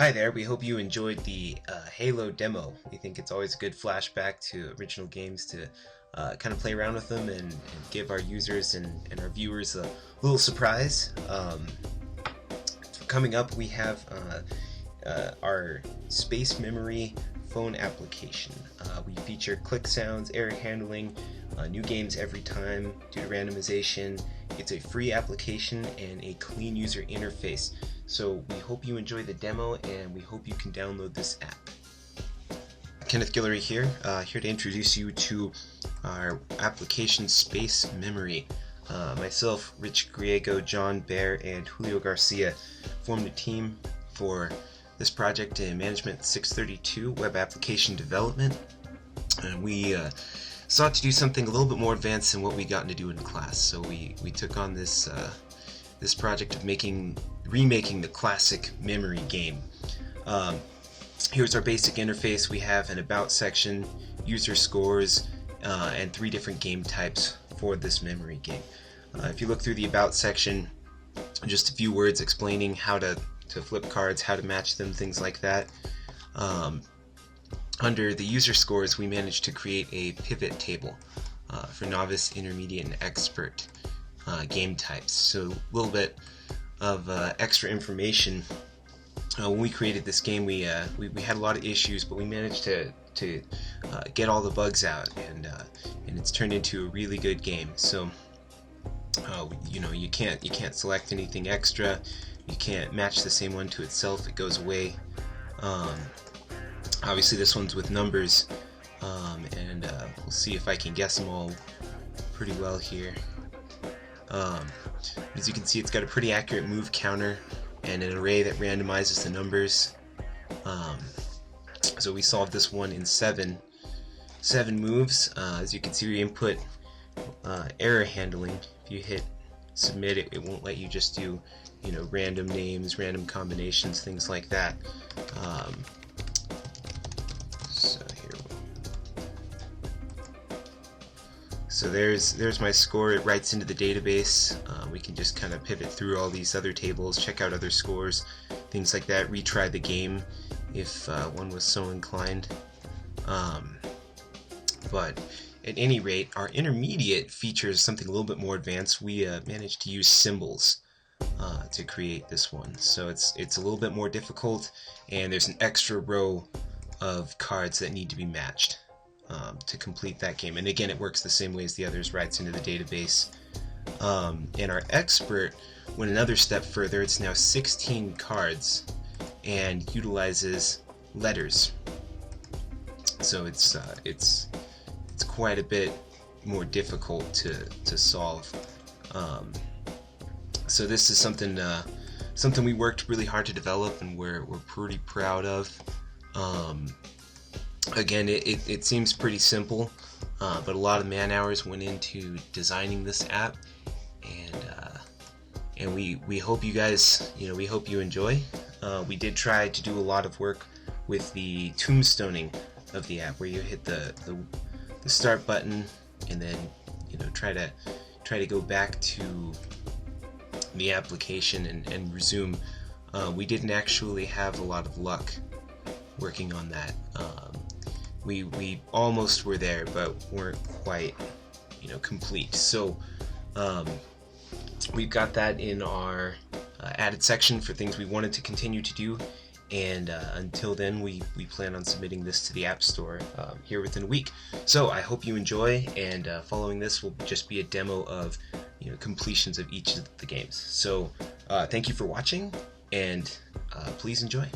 Hi there, we hope you enjoyed the Halo demo. We think it's always a good flashback to original games to kind of play around with them and give our users and our viewers a little surprise. Coming up, we have our space memory phone application. We feature click sounds, error handling, new games every time due to randomization. It's a free application and a clean user interface. So we hope you enjoy the demo and we hope you can download this app. Kenneth Guillory here, here to introduce you to our application Space Memory. Myself, Rich Griego, John Baer, and Julio Garcia formed a team for this project in Management 632 Web Application Development. And we sought to do something a little bit more advanced than what we gotten to do in class. So we took on this this project of remaking the classic memory game. Here's our basic interface. We have an about section, user scores, and 3 different game types for this memory game. If you look through the about section, just a few words explaining how to flip cards, how to match them, things like that. Under the user scores, we managed to create a pivot table for novice, intermediate, and expert game types. So a little bit of extra information. When we created this game, we had a lot of issues, but we managed to get all the bugs out, and it's turned into a really good game. So you can't select anything extra. You can't match the same one to itself. It goes away. Obviously, this one's with numbers, and we'll see if I can guess them all pretty well here. As you can see, it's got a pretty accurate move counter and an array that randomizes the numbers. So we solved this one in seven moves. As you can see, we input error handling. If you hit submit, it won't let you just do random names, random combinations, things like that. So there's my score. It writes into the database. We can just kind of pivot through all these other tables, check out other scores, things like that, retry the game if one was so inclined. But at any rate, our intermediate features something a little bit more advanced. We managed to use symbols to create this one. So it's a little bit more difficult, and there's an extra row of cards that need to be matched to complete that game. And again, it works the same way as the others, writes into the database. And our expert went another step further. It's now 16 cards and utilizes letters. So it's quite a bit more difficult to solve. So this is something we worked really hard to develop, and we're pretty proud of. Again, it seems pretty simple, but a lot of man hours went into designing this app, and we hope you guys, we hope you enjoy. We did try to do a lot of work with the tombstoning of the app, where you hit the start button and then try to go back to the application and resume. We didn't actually have a lot of luck working on that. We almost were there, but weren't quite complete. So we've got that in our added section for things we wanted to continue to do, and until then we plan on submitting this to the App Store here within a week. So I hope you enjoy, and following this will just be a demo of completions of each of the games. So thank you for watching, and please enjoy.